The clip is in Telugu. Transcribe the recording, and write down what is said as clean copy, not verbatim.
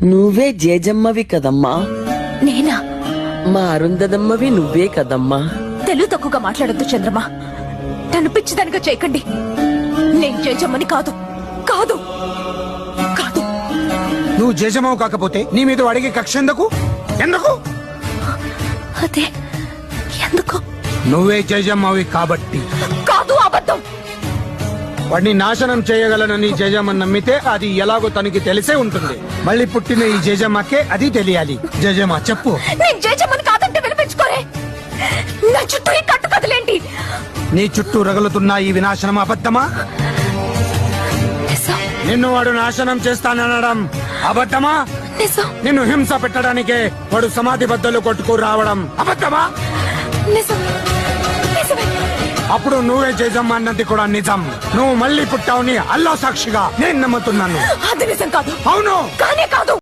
నువ్వే జేజమ్మవి కదమ్మా. నేనా? మా అరుంధదమ్మవి నువ్వే కదమ్మా. తెలుగు తక్కువగా మాట్లాడొద్దు చంద్రమా. నన్ను పిచ్చిదానిగా చేయకండి. నేను జేజమ్మని కాదు కాదు కాదు. నువ్వు జేజమ్మవు కాకపోతే నీ మీద అడిగే కక్ష ఎందుకు? ఎందుకు? అదే ఎందుకు? నువ్వే జేజమ్మవి కాబట్టి. కాదు, అబద్ధం. వాడిని నాశనం చేయగలనని జేజమ్మని నమ్మితే అది ఎలాగో తనకి తెలిసే ఉంటుంది. మళ్ళీ పుట్టిన ఈ జేజమ్మకే అది తెలియాలి. జేజమ్మ చెప్పు. నేను జేజమ్మని కాదంటే వినిపించుకోరే. నా చుట్టూ ఈ కట్టు కదలేంటి? నీ చుట్టూ రగులుతున్న ఈ వినాశనం అబద్ధమా? నిజం. నిన్ను వాడు నాశనం చేస్తాననడం అబద్ధమా? నిజం. నిన్ను హింస పెట్టడానికే వాడు సమాధి బద్దలు కొట్టుకు రావడం అబద్ధమా? నిజం. నిజమే. అప్పుడు నువ్వే జేజమ్మ అన్నది కూడా నిజం. నువ్వు మళ్ళీ పుట్టావుని అల్లా సాక్షిగా నేను నమ్ముతున్నాను. అది నిజం కాదు. అవును. కానే కాదు.